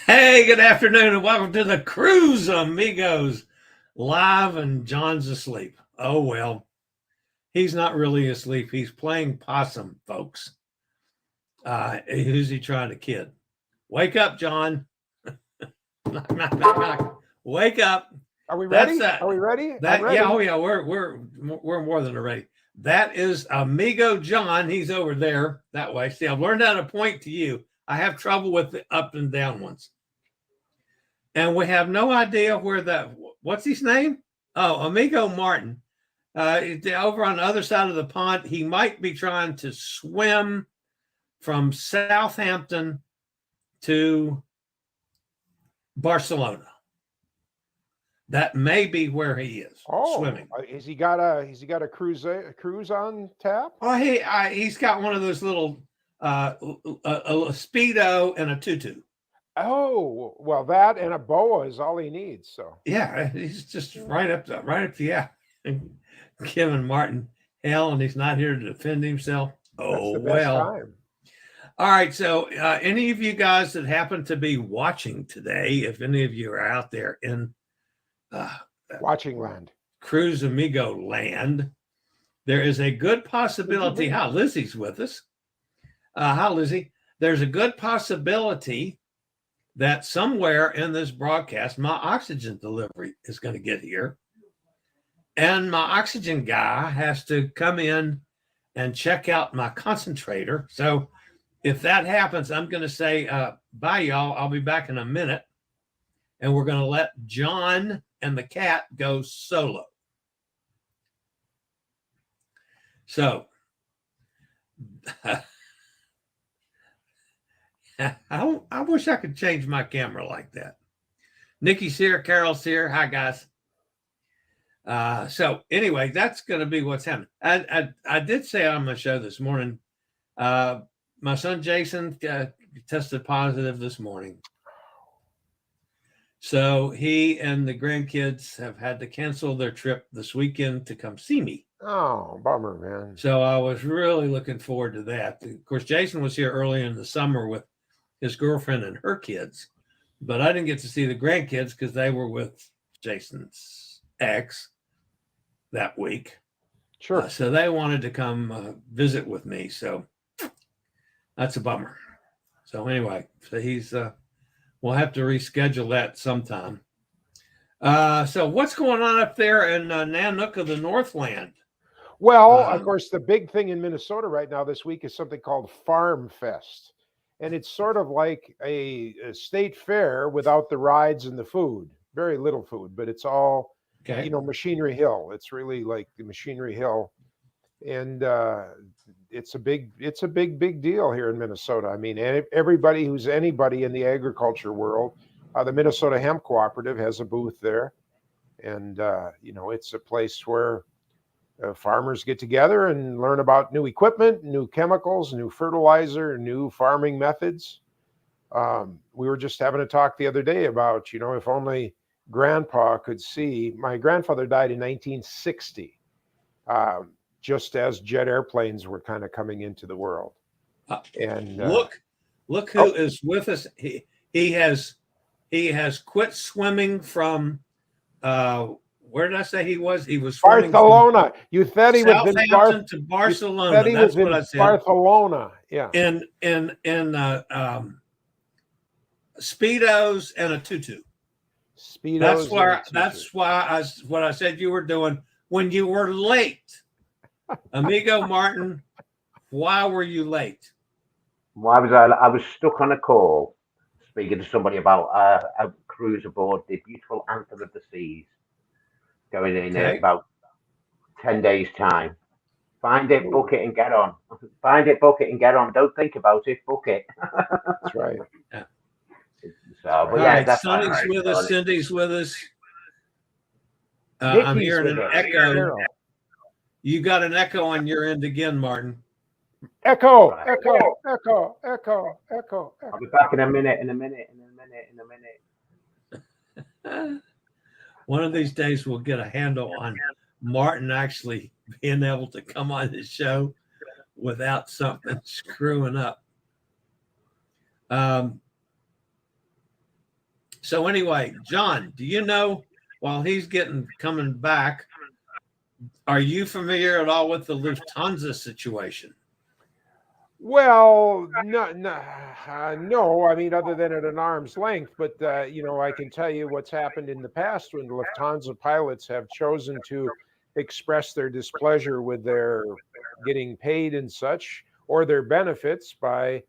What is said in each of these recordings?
Hey, good afternoon, and welcome to the Cruise Amigos live. And John's asleep. Oh, well, he's not really asleep. He's playing possum, folks. Who's he trying to kid? Wake up, John. Knock, knock, knock, knock. Wake up. Are we ready? Are we ready? That, ready. Yeah, oh yeah, we're more than ready. That is Amigo John. He's over there that way. See, I've learned how to point to you. I have trouble with the up and down ones. And we have no idea where what's his name? Oh, Amigo Martin. Over on the other side of the pond, he might be trying to swim from Southampton to Barcelona. That may be where he is swimming. Has he got a cruise on tap? Oh, he's got one of those little a Speedo and a tutu. Oh, well, that and a boa is all he needs. So yeah, he's just right up to yeah. Kevin Martin hell, and he's not here to defend himself. Oh, well. Time. All right. So any of you guys that happen to be watching today, if any of you are out there in watching land, Cruise Amigo land, there is a good possibility. Hi, Lizzie's with us. Hi, Lizzie. There's a good possibility that somewhere in this broadcast, my oxygen delivery is going to get here. And my oxygen guy has to come in and check out my concentrator. So if that happens, I'm going to say, bye, y'all. I'll be back in a minute. And we're going to let John and the cat go solo. So I wish I could change my camera like that. Nikki's here. Carol's here. Hi, guys. So anyway, that's going to be what's happening. I did say on my show this morning, my son Jason tested positive this morning. So he and the grandkids have had to cancel their trip this weekend to come see me. Oh, bummer, man. So I was really looking forward to that. Of course, Jason was here early in the summer with his girlfriend and her kids, but I didn't get to see the grandkids because they were with Jason's ex that week. Sure. So they wanted to come visit with me. So that's a bummer. So anyway, so he's we'll have to reschedule that sometime. So what's going on up there in Nanook of the Northland? Well, of course, the big thing in Minnesota right now this week is something called Farm Fest. And it's sort of like a state fair without the rides and the food. Very little food, but it's all, Machinery Hill. It's really like the Machinery Hill. And it's a big deal here in Minnesota. I mean, everybody who's anybody in the agriculture world, the Minnesota Hemp Cooperative has a booth there. And, it's a place where farmers get together and learn about new equipment, new chemicals, new fertilizer, new farming methods. We were just having a talk the other day about, if only Grandpa could see. My grandfather died in 1960, just as jet airplanes were kind of coming into the world. And look who is with us. He has quit swimming from. Where did I say he was? He was Barcelona. You said he was in Southampton to Barcelona. That's what I said. Barcelona. Yeah. In Speedos and a tutu. Speedos. That's why what I said you were doing when you were late. Amigo Martin, why were you late? Why was I was stuck on a call speaking to somebody about a cruise aboard the beautiful Anthem of the Seas. Going in about 10 days' time. Find it, book it, and get on. Find it, book it, and get on. Don't think about it, book it. That's right. Yeah. So, but yeah, that's Sonny's right. with us. Cindy's with us. I'm hearing an echo. You got an echo on your end again, Martin. Echo. I'll be back in a minute. One of these days we'll get a handle on Martin actually being able to come on the show without something screwing up. So anyway, John, do you know while he's coming back, are you familiar at all with the Lufthansa situation? Well, no. I mean, other than at an arm's length, but I can tell you what's happened in the past when Lufthansa pilots have chosen to express their displeasure with their getting paid and such, or their benefits by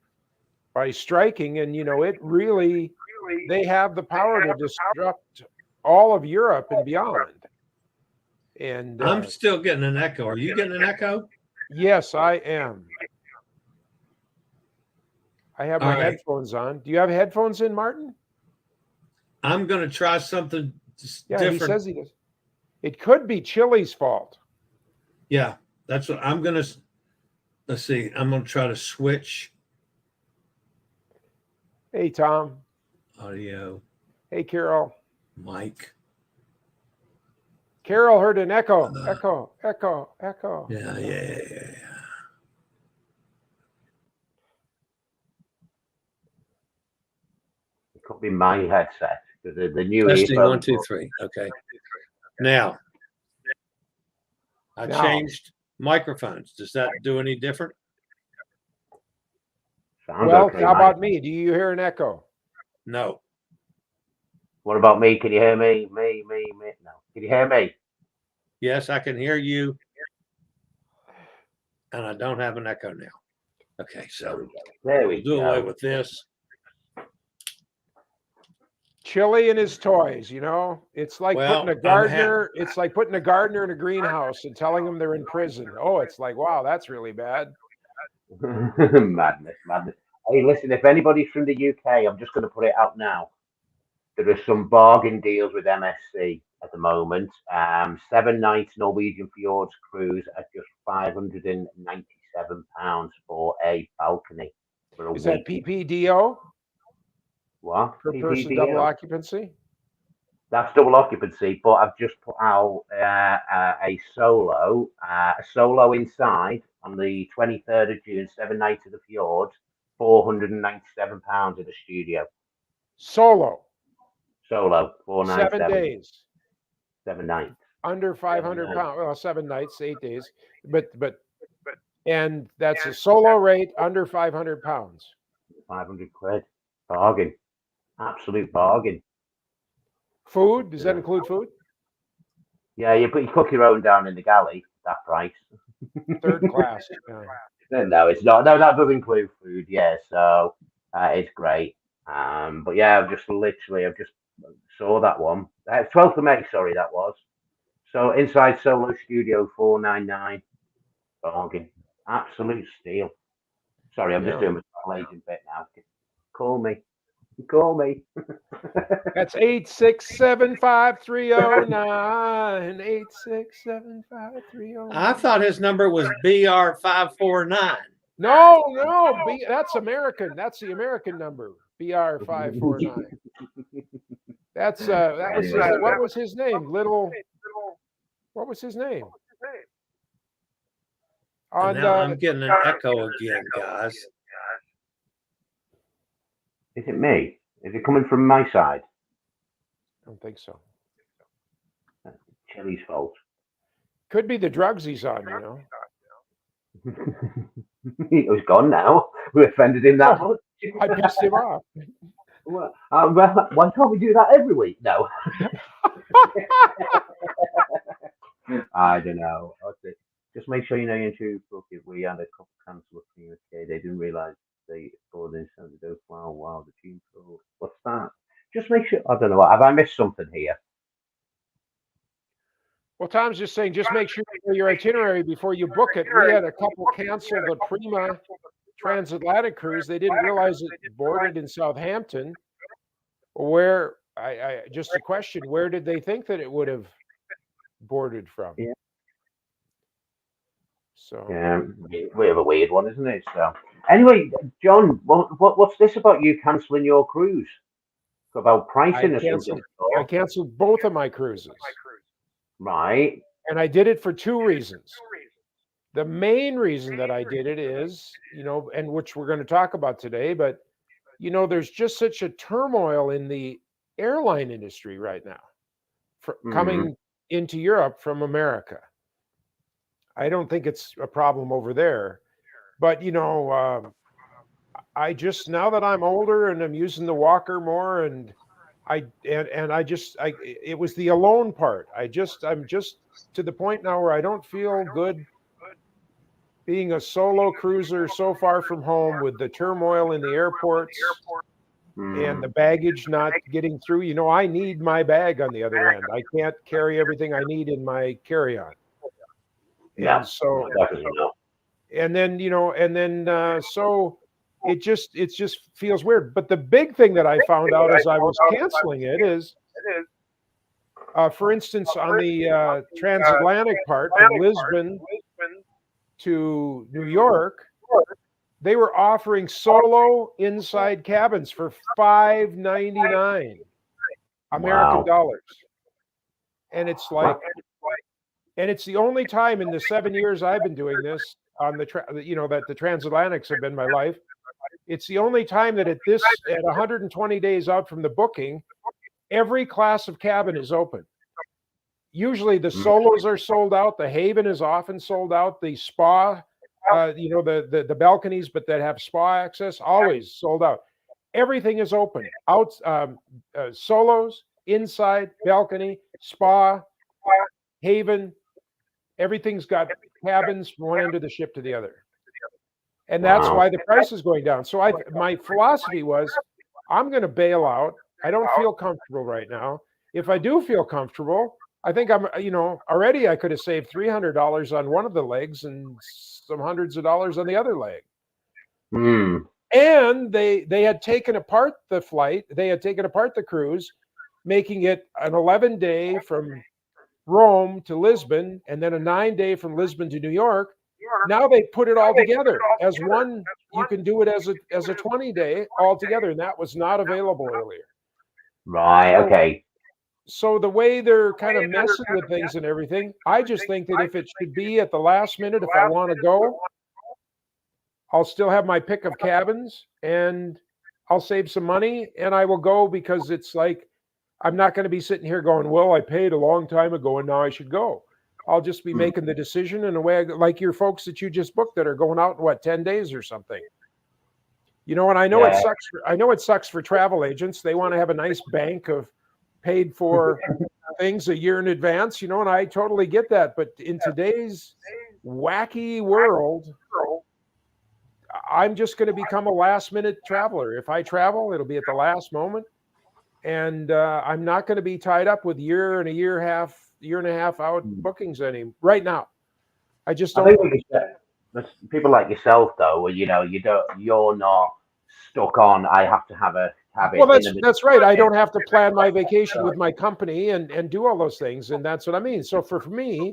striking. And it really, they have the power to disrupt all of Europe and beyond. And I'm still getting an echo. Are you getting an echo? Yes, I am. I have my headphones on. Do you have headphones in, Martin? I'm going to try something different. He says he does. It could be Chillie's fault. Yeah, that's what I'm going to. Let's see. I'm going to try to switch. Hey, Tom. Audio. Hey, Carol. Mike. Carol heard an echo. Echo. Yeah. It could be my headset. The new testing earphones. 1, 2, 3. Okay. Now, I changed microphones. Does that do any different? Well, how about me? Do you hear an echo? No. What about me? Can you hear me? Me. No. Can you hear me? Yes, I can hear you. And I don't have an echo now. Okay, so there we do away with this. Chillie and his toys, it's like putting a gardener. It's like putting a gardener in a greenhouse and telling them they're in prison. Oh, it's like, wow, that's really bad. Madness. Hey, listen, if anybody's from the UK, I'm just going to put it out now. There are some bargain deals with MSC at the moment. 7 nights Norwegian Fjords cruise at just £597 for a balcony. Is that PPDO? What? Per person double occupancy? That's double occupancy, but I've just put out a solo inside on the 23rd of June, 7 nights of the fjords, £497 at the studio. Solo, 497. 7 days. 7 nights. Under £500. Well, 7 nights, 8 days. But and that's a solo rate under £500. 500 quid. Bargain. Absolute bargain. Food? Does that include food? Yeah, you cook your own down in the galley, that price. Third class. Yeah. No, it's not. No, that does include food, yeah. So it's great. But yeah, I've just saw that one. 12th of May, sorry, that was. So inside solo studio 499. Bargain. Absolute steal. Sorry, I'm just doing my travel agent bit now. Call me. That's 8675309. 8675309. I thought his number was BR549. No, that's American. That's the American number. BR549. That's what was his name? What was his name? Now I'm getting an echo again, guys. Is it me? Is it coming from my side? I don't think so. That's Chillie's fault. Could be the drugs he's on, He's gone now. We offended him that much. I pissed him off. Well, why can't we do that every week? No. I don't know. Just make sure you know your insurance book. If we had a couple cancel from the UK, they didn't realise they scored in San Diego. Wow, the team scored. What's that? Just make sure. I don't know. Have I missed something here? Well, Tom's just saying, just make sure you know your itinerary before you book it. We had a couple cancel the Prima transatlantic cruise. They didn't realize it boarded in Southampton. Where I just a question: where did they think that it would have boarded from? Yeah. So yeah, we have a weird one, isn't it? So anyway, John, what's this about you cancelling your cruise? About pricing or something? I canceled both of my cruises. Right. And I did it for 2 reasons. The main reason that I did it is, and which we're going to talk about today, but there's just such a turmoil in the airline industry right now coming into Europe from America. I don't think it's a problem over there, but I just, now that I'm older and I'm using the walker more, and it was the alone part. I'm just to the point now where I don't feel good being a solo cruiser so far from home with the turmoil in the airports and the baggage not getting through. I need my bag on the other end. I can't carry everything I need in my carry-on. Yeah. And so, Definitely not. so it just feels weird. But the big thing that I found out as I was canceling it is, for instance, on the transatlantic part from Lisbon to New York, they were offering solo inside cabins for $5.99 American dollars. And it's like, and it's the only time in the 7 years I've been doing this on the that the transatlantics have been my life. It's the only time that at 120 days out from the booking, every class of cabin is open. Usually the solos are sold out. The Haven is often sold out. The spa, the balconies, but that have spa access, always sold out. Everything is open. Out solos, inside, balcony, spa, Haven. Everything's got cabins from one end of the ship to the other. And that's why the price is going down. So my philosophy was, I'm going to bail out. I don't feel comfortable right now. If I do feel comfortable, I think already I could have saved $300 on one of the legs and some hundreds of dollars on the other leg. And they had taken apart the flight. They had taken apart the cruise, making it an 11-day from Rome to Lisbon, and then a 9-day from Lisbon to New York. Now they put it all together as one. You can do it as a 20-day all together, and that was not available earlier. Right. Okay. So the way they're kind of messing with things and everything, I just think that if it should be at the last minute, if I want to go, I'll still have my pick of cabins and I'll save some money and I will go, because it's like, I'm not going to be sitting here going, well, I paid a long time ago and now I should go. I'll just be making the decision in a way like your folks that you just booked that are going out in 10 days or something. And I know it sucks. I know it sucks for travel agents. They want to have a nice bank of paid for things a year in advance, and I totally get that. But in today's wacky world, I'm just going to become a last minute traveler. If I travel, it'll be at the last moment. And I'm not going to be tied up with year and a half out bookings right now. I just don't. I think people like yourself, though, where you're not stuck on. I have to have a habit. Well, that's right. I don't have to plan my vacation with my company and do all those things, and that's what I mean. So for me,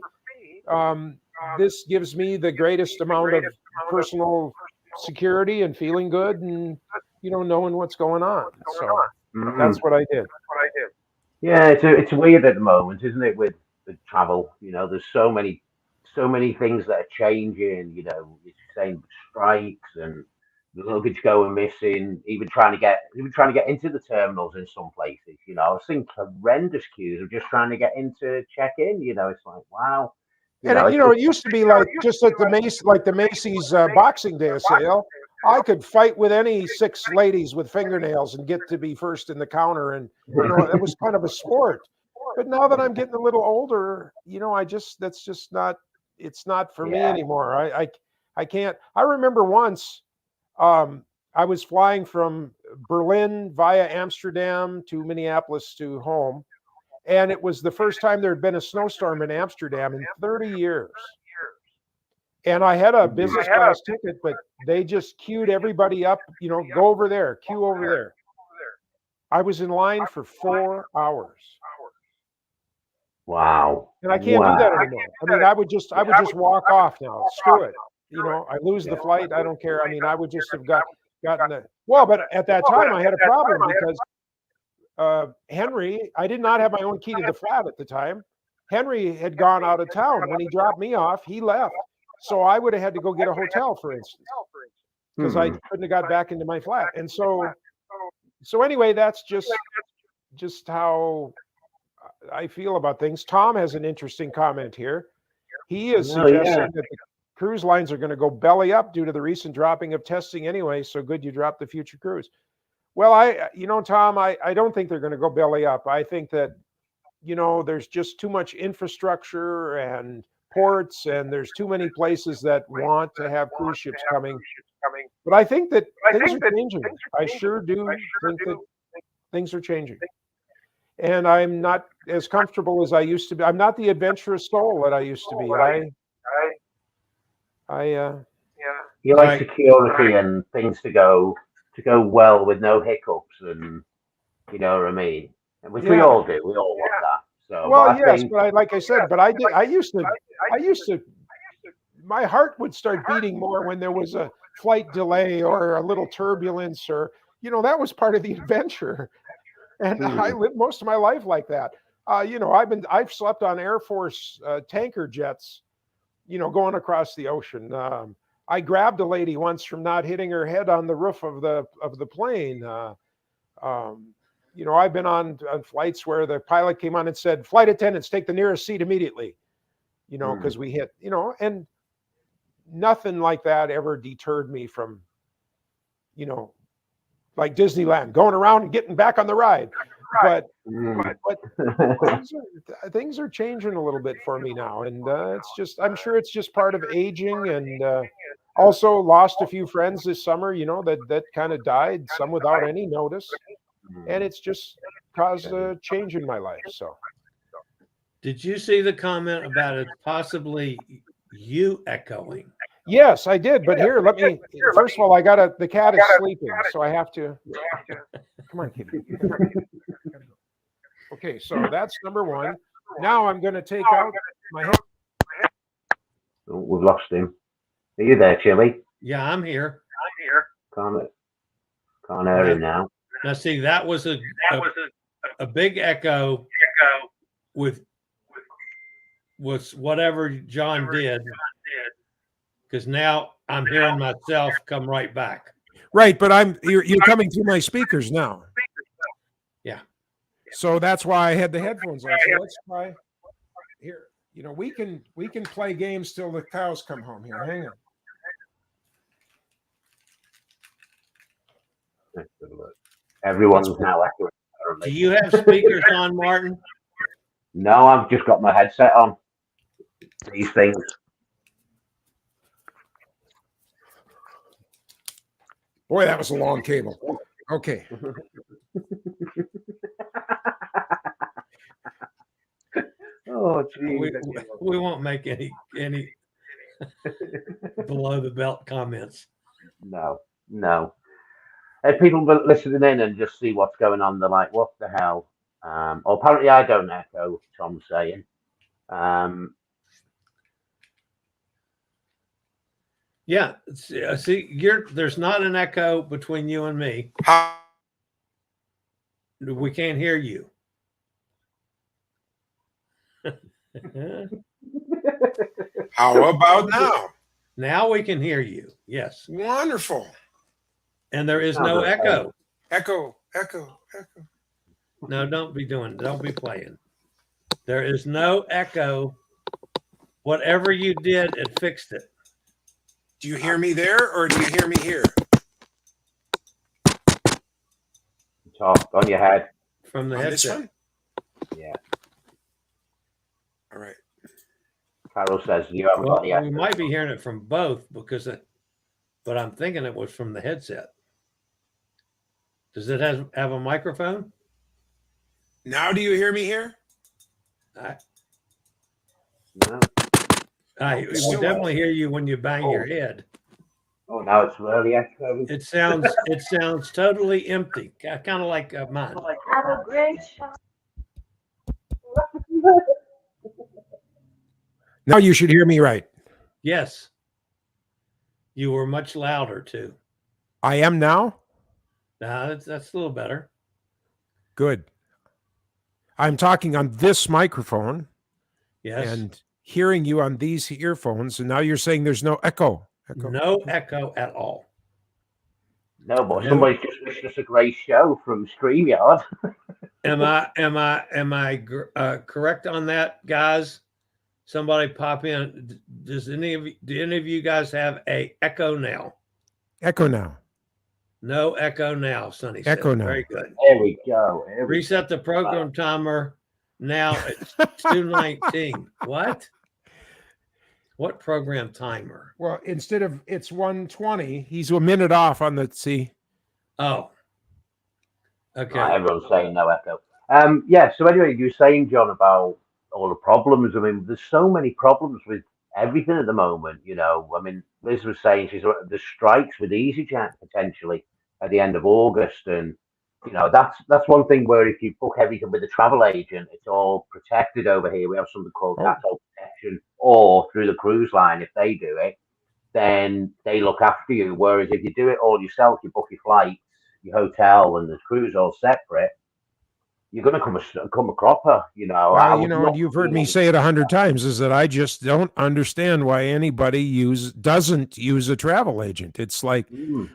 this gives me the greatest amount of personal security and feeling good, and knowing what's going on. So that's what I did. Yeah, it's weird at the moment, isn't it? With travel, there's so many things that are changing. It's saying strikes and the luggage going missing. Even trying to get into the terminals in some places. I've seen horrendous queues of just trying to get into check-in. It's like, wow. It used to be like just at the Macy's Boxing Day sale. I could fight with any 6 ladies with fingernails and get to be first in the counter, and it was kind of a sport. But now that I'm getting a little older, that's just not. It's not for me anymore. I can't. I remember once, I was flying from Berlin via Amsterdam to Minneapolis to home, and it was the first time there had been a snowstorm in Amsterdam in 30 years. And I had a business class ticket, but they just queued everybody up, go over there, queue over there. I was in line for 4 hours. Wow. And I can't do that anymore. I mean, I would just walk off now. Screw it. I lose the flight. I don't care. I mean, I would just have gotten the, but at that time I had a problem because Henry, I did not have my own key to the flat at the time. Henry had gone out of town. When he dropped me off, he left. So I would have had to go get a hotel, for instance, because I couldn't have got back into my flat. And so anyway, that's just how I feel about things. Tom has an interesting comment here. He is suggesting that the cruise lines are going to go belly up due to the recent dropping of testing anyway. So good you dropped the future cruise. Well, Tom, I don't think they're going to go belly up. I think that, there's just too much infrastructure and ports, and there's too many places that want to have cruise ships coming. But I think that things are changing. I sure do think that things are changing. And I'm not as comfortable as I used to be. I'm not the adventurous soul that I used to be. You like security and things to go well with no hiccups, and you know what I mean. Which we all do. We all want that. So, well, yes, but like I said, but I used to. My heart would start beating more when there was a flight delay or a little turbulence, or that was part of the adventure. And I lived most of my life like that. I've slept on Air Force tanker jets, going across the ocean. I grabbed a lady once from not hitting her head on the roof of the plane. I've been on flights where the pilot came on and said, "Flight attendants, take the nearest seat immediately," because we hit, and nothing like that ever deterred me from, like Disneyland, going around and getting back on the ride. But things are changing a little bit for me now. And I'm sure it's just part of aging, and also lost a few friends this summer, that kind of died, some without any notice. And it's just caused a change in my life. So, did you see the comment about it possibly you echoing? Yes, I did. But here, first of all, the cat is sleeping, so I have to, come on, kitty. Okay, so that's number one. Now I'm going to take out my head. Oh, we've lost him. Are you there, Chillie? Yeah, I'm here. Can't hear him now. Now, see, that was a big echo with whatever John did, because now I'm hearing myself come right back. Right, but you're coming through my speakers now. Yeah. So that's why I had the headphones on. So let's try here. We can play games till the cows come home here. Hang on. Everyone's now accurate. Do you have speakers on, Martin? No, I've just got my headset on. These things. Boy, that was a long cable. Okay. Oh, geez. We won't make any below the belt comments. No. If people are listening in and just see what's going on, they're like, what the hell? Apparently I don't echo, Tom's saying. Yeah, see, there's not an echo between you and me. We can't hear you. How about now? Now we can hear you. Yes. Wonderful. And there is no echo. Echo. No, don't be playing. There is no echo. Whatever you did, it fixed it. Do you hear me there, or do you hear me here? Talk on your head. From the headset. This one? Yeah. All right. Carol says you haven't got the echo. We might be hearing it from both but I'm thinking it was from the headset. Does it have a microphone? Now do you hear me here? No. We definitely hear you when you bang your head. Oh, now it's really echoing. It sounds totally empty, kind of like mine. Have a great shot. Now you should hear me right. Yes. You were much louder too. I am now? That's a little better. Good. I'm talking on this microphone. Yes. And hearing you on these earphones, and now you're saying there's no echo. No echo at all. No, but somebody's just wished us a great show from StreamYard. Am I correct on that, guys? Somebody pop in. Do any of you guys have a echo now? Echo now. No echo now, Sonny said. Echo now. Very good. There we go. Reset the program timer. Now it's 2:19. What? What program timer? Well, instead of it's 1:20, he's a minute off on the C. Oh. Okay. Everyone's saying no echo. Yeah, so anyway, you were saying, John, about all the problems. I mean, there's so many problems with everything at the moment, you know. I mean, Liz was saying there's strikes with EasyJet potentially at the end of August, and you know that's one thing where if you book everything with a travel agent, it's all protected over here. We have something called CATO protection, or through the cruise line, if they do it, then they look after you. Whereas if you do it all yourself, you book your flights, your hotel, and the cruise all separate, you're going to come a cropper, you know. Well, you know, and you've heard me say it 100 times, is that I just don't understand why anybody doesn't use a travel agent. It's like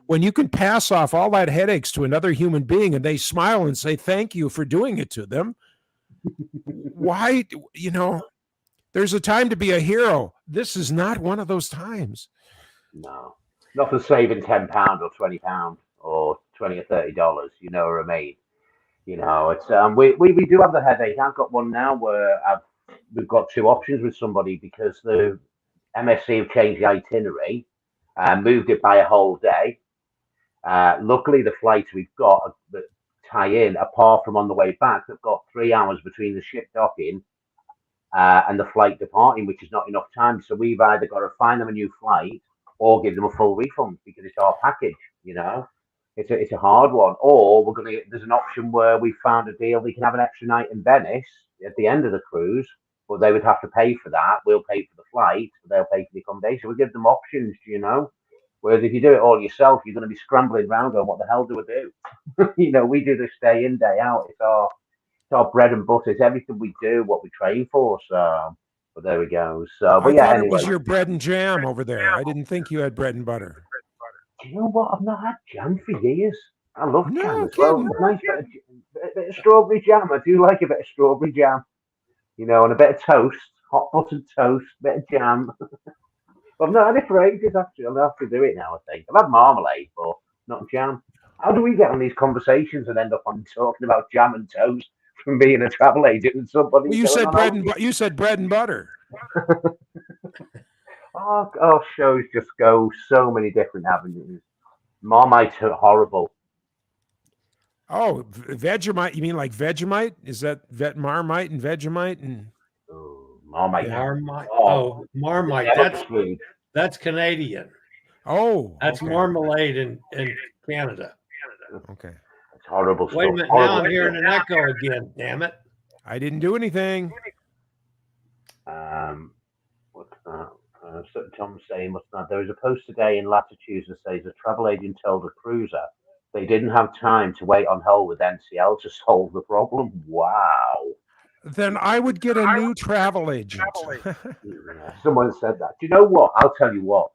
when you can pass off all that headaches to another human being and they smile and say thank you for doing it to them. Why, you know, there's a time to be a hero. This is not one of those times. No, not for saving £10 or £20 or $20 or $30. You know what I mean? You know, it's we do have the headache. I've got one now where we've got two options with somebody because the MSC have changed the itinerary and moved it by a whole day. Luckily, the flights we've got that tie in, apart from on the way back, they've got 3 hours between the ship docking and the flight departing, which is not enough time. So we've either got to find them a new flight or give them a full refund because it's our package, you know. It's a hard one. Or there's an option where we found a deal. We can have an extra night in Venice at the end of the cruise, but they would have to pay for that. We'll pay for the flight, but they'll pay for the accommodation. We give them options, you know. Whereas if you do it all yourself, you're going to be scrambling around going, what the hell do I do? You know, we do this day in, day out. It's our bread and butter. It's everything we do, what we train for. So, but there we go. So, but I yeah, thought anyway. it was your bread and jam over there. I didn't think you had bread and butter. Do you know what? I've not had jam for years. I love jam as kidding. well. Nice bit of strawberry jam. I do like a bit of strawberry jam. You know, and a bit of toast, hot buttered toast, bit of jam. I've not had it for ages, actually. I'll have to do it now, I think. I've had marmalade, but not jam. How do we get on these conversations and end up on talking about jam and toast from being a travel agent and somebody? Well, you said bread and butter. Oh, shows just go so many different avenues. Marmite are horrible. Oh, Vegemite. You mean like Vegemite? Is that Marmite and Vegemite and Marmite? Marmite. Oh, Marmite. That's Canadian. Oh, that's marmalade in Canada. Okay. It's horrible stuff. Wait a minute. Now I'm hearing an echo again. Damn it! I didn't do anything. What's that? Tom's saying, what's that? There was a post today in Latitudes that says a travel agent told a cruiser they didn't have time to wait on hold with NCL to solve the problem. Wow. Then I would get a new travel agent. Someone said that. Do you know what? I'll tell you what.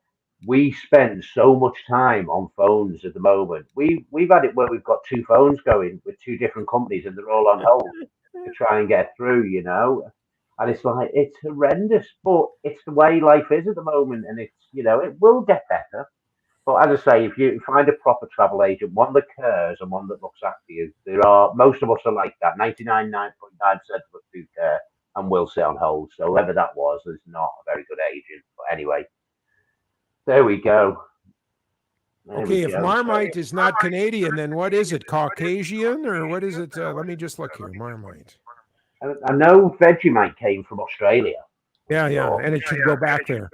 We spend so much time on phones at the moment. We've had it where we've got two phones going with two different companies and they're all on hold to try and get through, you know. And it's like, it's horrendous, but it's the way life is at the moment. And it's, you know, it will get better. But as I say, if you find a proper travel agent, one that cares and one that looks after you, most of us are like that. 99.9% of us do care and will sit on hold. So whoever that was is not a very good agent. But anyway, there we go. Okay, if Marmite is not Canadian, then what is it? Caucasian or what is it? Let me just look here. Marmite. I know Vegemite came from Australia. Yeah, and it should go back there.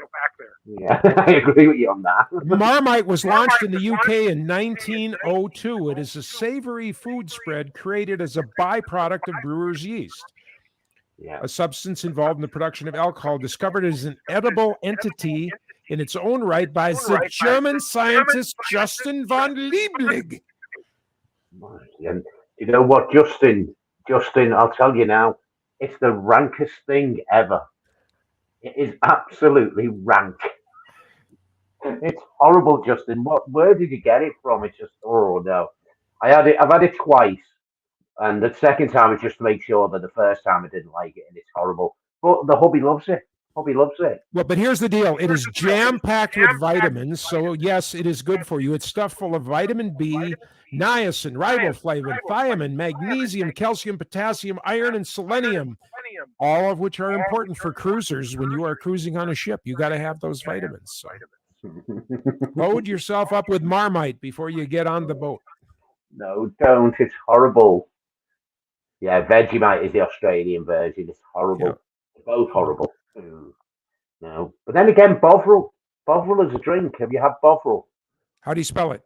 Yeah, I agree with you on that. Marmite was launched in the UK in 1902. It is a savory food spread created as a byproduct of brewer's yeast. Yeah. A substance involved in the production of alcohol, discovered as an edible entity in its own right by the German scientist Justin von Liebig. And you know what, Justin, I'll tell you now, it's the rankest thing ever. It is absolutely rank. It's horrible, Justin. Where did you get it from? It's just, oh no. I've had it twice. And the second time is just to make sure that the first time I didn't like it and it's horrible. But the hubby loves it. Hubby loves it. Well, but here's the deal. It is jam-packed with vitamins. So, yes, it is good for you. It's stuffed full of vitamin B, niacin, riboflavin, thiamine, magnesium, calcium, potassium, iron, and selenium, all of which are important for cruisers. When you are cruising on a ship, you got to have those vitamins. So load yourself up with Marmite before you get on the boat. No, don't. It's horrible. Yeah, Vegemite is the Australian version. It's horrible. Yeah. They're both horrible. No. But then again, Bovril. Bovril is a drink. Have you had Bovril? How do you spell it?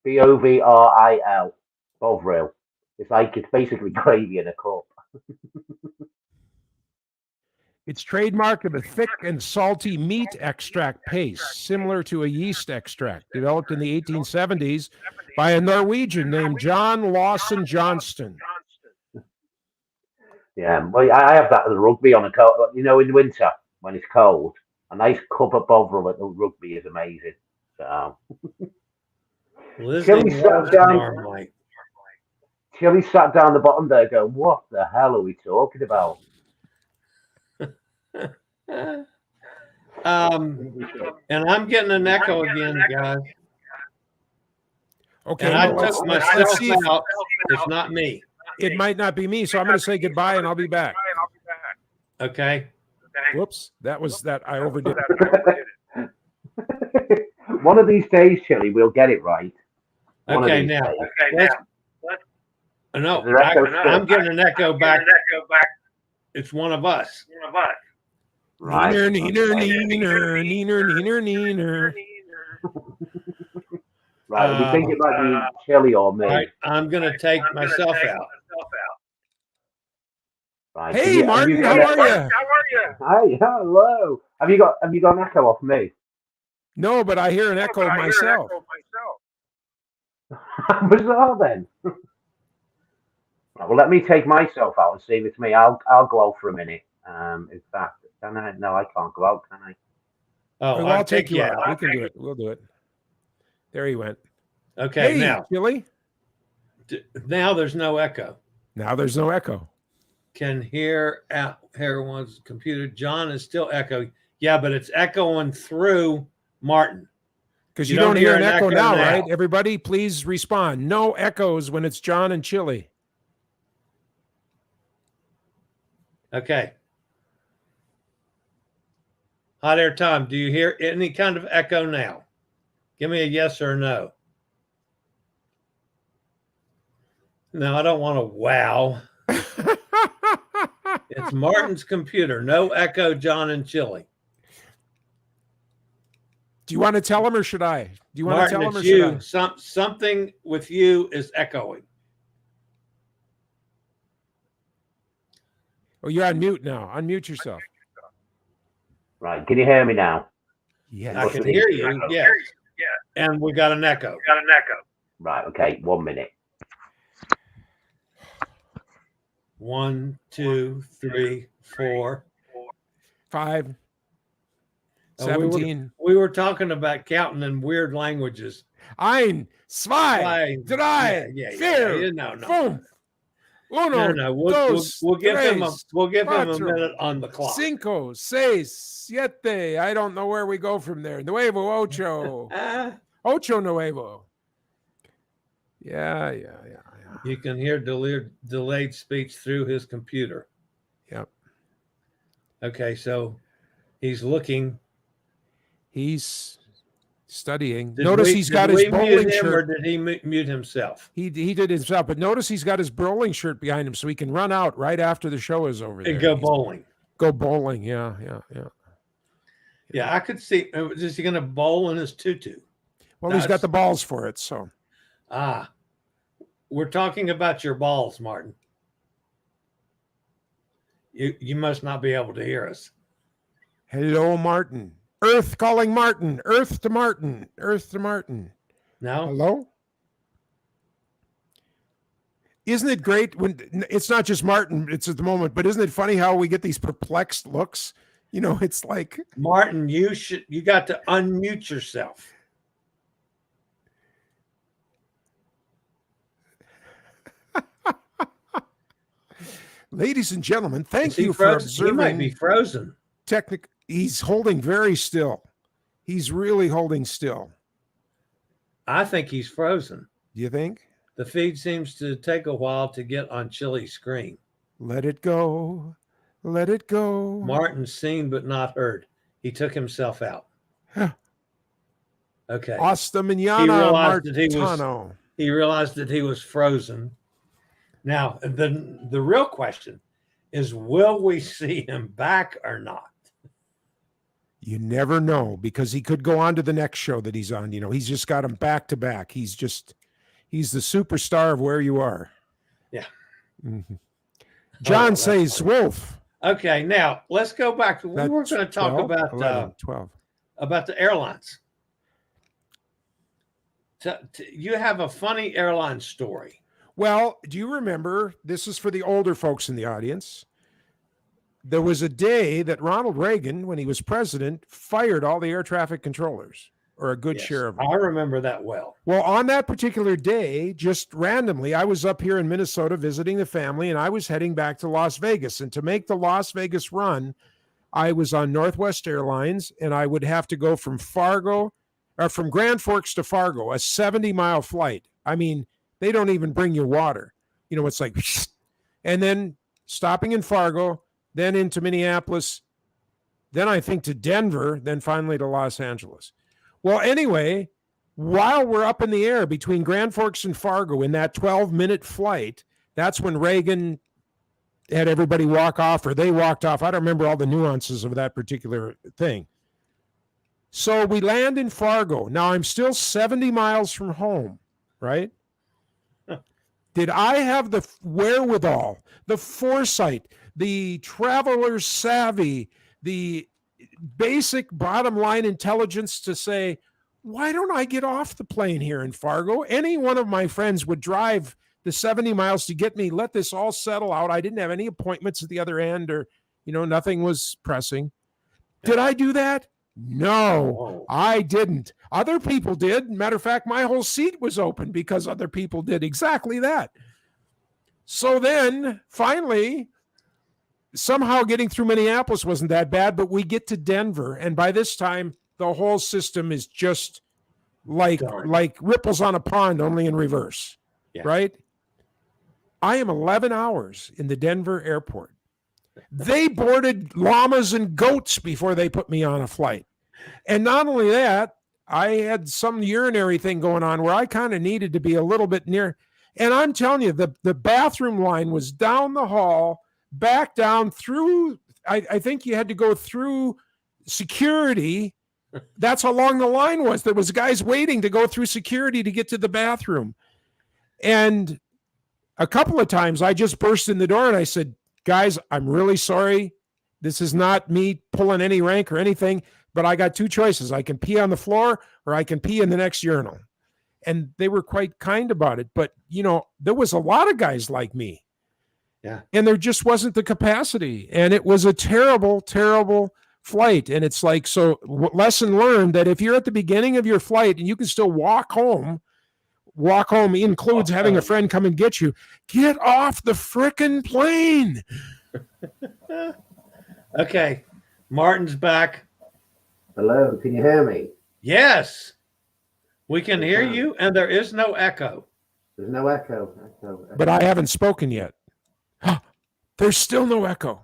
Bovril. Bovril. It's basically gravy in a cup. It's trademark of a thick and salty meat extract paste, similar to a yeast extract, developed in the 1870s by a Norwegian named John Lawson Johnston. Yeah, well, I have that at the rugby on a cold. In winter when it's cold, a nice cup of Bovril at the rugby is amazing. So, Chillie sat down the bottom there, going, "What the hell are we talking about?" And I'm getting an echo again, guys. Okay, And I took myself out. It's not me. It might not be me, so I'm going to say goodbye and I'll be back. Okay. Whoops, that was that. I overdid it. One of these days, Chillie, we'll get it right. Okay, now. No, I'm getting an echo back. It's one of us. Right. Neener, neener, neener, neener, neener. Right. We think it might be Chillie or me. Right, I'm going to take myself out. Right. Hey, Martin, how are you? Hi, hello. Have you got an echo off me? No, but I hear an echo of myself. Bizarre then. Right, well, let me take myself out and see if it's me. I'll go out for a minute. In fact, can I? No, I can't go out, can I? Oh, I'll take you out. We can do it. We'll do it. There he went. Okay, hey, now, Chillie. now there's no echo. Now there's no echo. Can hear everyone's computer. John is still echoing. Yeah, but it's echoing through Martin. Because you don't hear an echo now, right? Everybody, please respond. No echoes when it's John and Chillie. Okay. Hot Air Tom, do you hear any kind of echo now? Give me a yes or a no. No, I don't want to wow. It's Martin's computer. No echo, John and Chillie. Do you want to tell him or should I? Do you want Martin, to tell him or you. should I? Something with you is echoing. Oh, you're on mute now. Unmute yourself. Right. Can you hear me now? Yes. I can hear you. Yes. And we got an echo. Right. Okay. 1 minute. 1, 2, 3, 4, 5, Oh, 17. we were talking about counting in weird languages. Ein, zwei, drei, vier, no. fünf, uno, No. We'll give him a minute on the clock. Cinco, seis, siete. I don't know where we go from there. Nuevo, ocho. Ocho nuevo. Yeah. You can hear delayed speech through his computer. Yep. Okay, so he's looking. He's studying. Notice he's got his bowling shirt. Or did he mute himself? He did himself, but notice he's got his bowling shirt behind him, so he can run out right after the show is over there. And go bowling. Go bowling, yeah. Yeah, I could see. Is he going to bowl in his tutu? Well, he's got the balls for it, so. We're talking about your balls, Martin. You must not be able to hear us. Hello, Martin. Earth calling Martin. Earth to Martin. Earth to Martin. No? Hello? Isn't it great when it's not just Martin, it's at the moment, but isn't it funny how we get these perplexed looks? You know, it's like Martin, you got to unmute yourself. Ladies and gentlemen, thank Is he you for frozen? He might be observing frozen. He's holding very still. He's really holding still. I think he's frozen. Do you think? The feed seems to take a while to get on Chillie's screen. Let it go. Let it go. Martin seen but not heard. He took himself out. Okay. Hasta mañana, He realized Martano. he realized that he was frozen. Now, the real question is, will we see him back or not? You never know, because he could go on to the next show that he's on. You know, he's just got him back to back. He's the superstar of Where You Are. Yeah. Mm-hmm. John says funny. Wolf. Okay, now let's go back. We were going to talk 12, about 11, 12. About the airlines. You have a funny airline story. Well, do you remember? This is for the older folks in the audience. There was a day that Ronald Reagan, when he was president, fired all the air traffic controllers, or a good share of them. I remember that well. Well, on that particular day, just randomly, I was up here in Minnesota visiting the family, and I was heading back to Las Vegas. And to make the Las Vegas run, I was on Northwest Airlines, and I would have to go from Grand Forks to Fargo, a 70-mile flight. I mean, they don't even bring you water. You know, it's like, and then stopping in Fargo, then into Minneapolis, then I think to Denver, then finally to Los Angeles. Well, anyway, while we're up in the air between Grand Forks and Fargo in that 12-minute flight, that's when Reagan had everybody walk off, or they walked off. I don't remember all the nuances of that particular thing. So we land in Fargo. Now I'm still 70 miles from home, right? Did I have the wherewithal, the foresight, the traveler's savvy, the basic bottom line intelligence to say, why don't I get off the plane here in Fargo? Any one of my friends would drive the 70 miles to get me, let this all settle out. I didn't have any appointments at the other end, or, you know, nothing was pressing. Did I do that? No, I didn't. Other people did. Matter of fact, my whole seat was open because other people did exactly that. So then finally, somehow getting through Minneapolis wasn't that bad, but we get to Denver, and by this time the whole system is just like ripples on a pond, only in reverse. Yeah. Right? I am 11 hours in the Denver airport. They boarded llamas and goats before they put me on a flight. And not only that, I had some urinary thing going on where I kind of needed to be a little bit near. And I'm telling you, the bathroom line was down the hall, back down through, I think you had to go through security. That's how long the line was. There was guys waiting to go through security to get to the bathroom. And a couple of times I just burst in the door and I said, guys, I'm really sorry. This is not me pulling any rank or anything, but I got two choices. I can pee on the floor or I can pee in the next urinal. And they were quite kind about it. But, you know, there was a lot of guys like me. Yeah. And there just wasn't the capacity. And it was a terrible, terrible flight. And it's like, so lesson learned that if you're at the beginning of your flight and you can still walk home includes having a friend come and get you. Get off the frickin' plane. Okay. Martin's back. Hello, can you hear me? Yes. We can hear you, and there is no echo. There's no echo. But I haven't spoken yet. There's still no echo.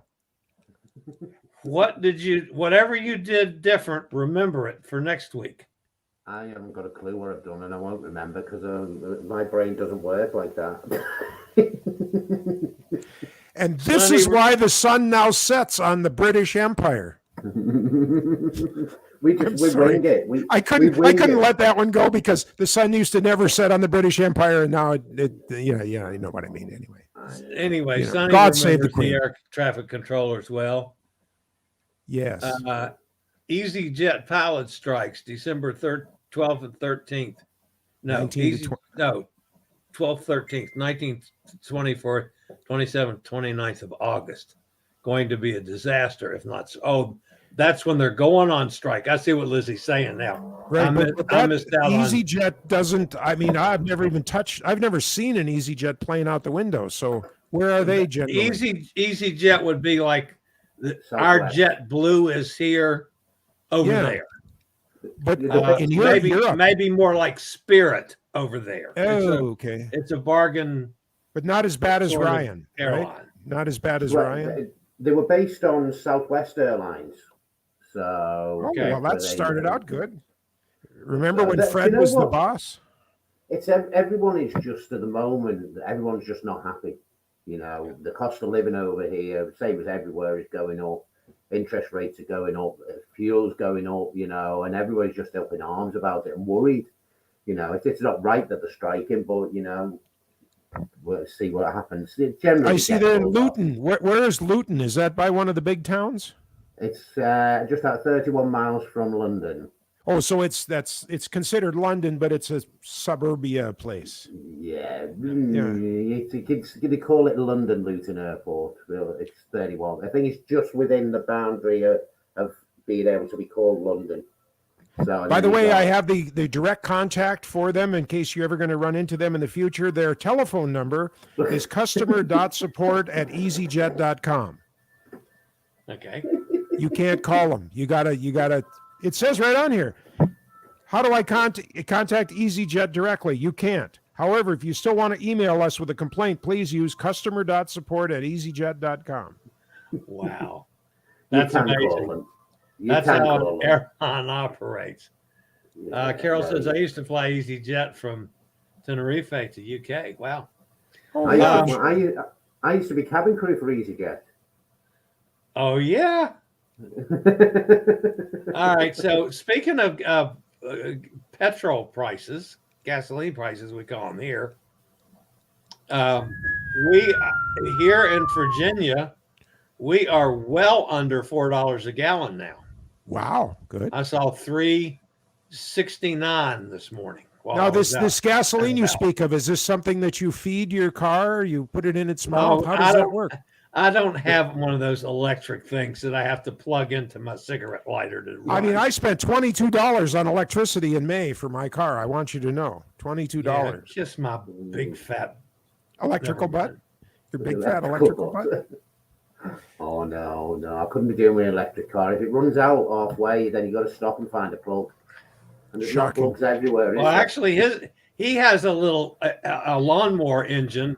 Whatever you did different, remember it for next week. I haven't got a clue what I've done, and I won't remember because my brain doesn't work like that. And this is why the sun now sets on the British Empire. we wing it. I couldn't let that one go because the sun used to never set on the British Empire, and now you know what I mean. Anyway, Sonny God save the Queen. The air traffic controllers well. Yes. EasyJet pilot strikes December 12th and 13th. No, 12th, 13th, 19th, 24th, 27th, 29th of August. Going to be a disaster if not. That's when they're going on strike. I see what Lizzie's saying now. Right, I missed out. EasyJet doesn't. I mean, I've never seen an EasyJet plane out the window. So Where are they generally? Easy Jet would be like our Southwest. Jet Blue is here over Yeah. there. But in maybe Europe. maybe more like Spirit over there. Okay. It's a bargain, but not as bad as sort of Ryan, airline. right? Not as bad as Well, Ryan. They were based on Southwest Airlines. So Okay. Well, that started out good. Remember when Do Fred you know was the what? boss? It's everyone is just at the moment. Everyone's just not happy. You know, the cost of living over here, same as everywhere, is going up. Interest rates are going up. Fuel's going up. You know, and everybody's just up in arms about it and worried. You know, it's not right that they're striking, but you know, we'll see what happens. It generally, I see they're in Luton. Where is Luton? Is that by one of the big towns? It's just about 31 miles from London. Oh, so it's considered London, but it's a suburbia place. Yeah. They call it London Luton Airport. Well, it's 31. I think it's just within the boundary of being able to be called London. So, by the way, I have the direct contact for them in case you're ever going to run into them in the future. Their telephone number is customer.support@easyjet.com. Okay. You can't call them. You gotta. It says right on here. How do I contact EasyJet directly? You can't. However, if you still want to email us with a complaint, please use customer.support@easyjet.com. Wow. That's amazing. That's how an airline operates. Carol says, I used to fly EasyJet from Tenerife to UK. Wow. I used to be cabin crew for EasyJet. Oh, yeah. All right. So speaking of petrol prices, gasoline prices, we call them here. We here in Virginia, we are well under $4 a gallon now. Wow, good. I saw $3.69 this morning. Now this gasoline you speak of, is this something that you feed your car? You put it in its mouth? How does that work? I don't have one of those electric things that I have to plug into my cigarette lighter to run. I mean, I spent $22 on electricity in May for my car. I want you to know, $22. Yeah, just my big fat electrical butt. Your big fat electrical butt. Oh no, I couldn't be doing with an electric car. If it runs out halfway, then you got to stop and find a plug. And there's not plugs everywhere. Well, actually, he has a little a lawnmower engine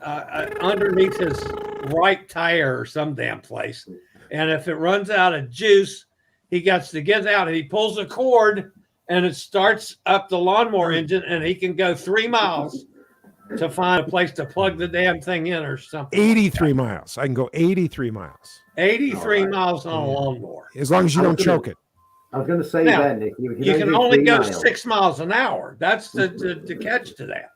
underneath his right tire or some damn place, and if it runs out of juice, he gets to get out and he pulls a cord and it starts up the lawnmower engine, and he can go 3 miles to find a place to plug the damn thing in or something. 83 miles. I can go 83 miles. 83 miles on a lawnmower. As long as you don't choke it. I was going to say now, then, if you can only go 6 miles an hour. That's the catch to that.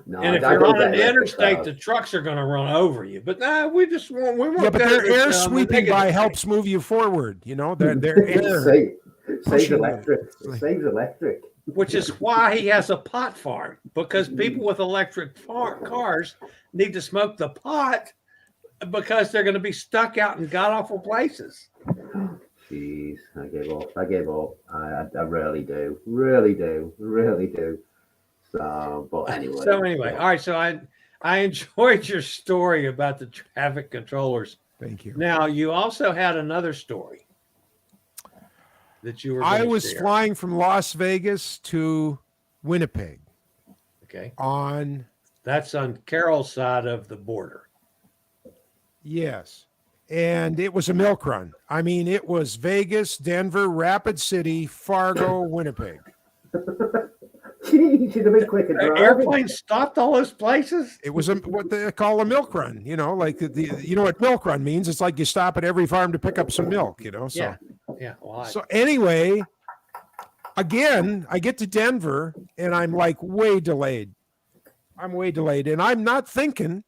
No, and if you're on an interstate, the trucks are going to run over you. But we want. Yeah, but their air sweeping by helps move you forward. You know, their air saves electric. It saves electric. Which is why he has a pot farm, because people with electric cars need to smoke the pot because they're going to be stuck out in god awful places. Jeez, I gave up. I really do. So, but anyway. All right. So I enjoyed your story about the traffic controllers. Thank you. Now, you also had another story that you were. I was flying from Las Vegas to Winnipeg. Okay. That's on Carol's side of the border. Yes. And it was a milk run. I mean, it was Vegas, Denver, Rapid City, Fargo, Winnipeg. You should have been quicker. Airplane stopped all those places. It was what they call a milk run. You know, like you know what milk run means? It's like you stop at every farm to pick up some milk. You know. So yeah. Well, so anyway, again, I get to Denver and I'm like way delayed. And I'm not thinking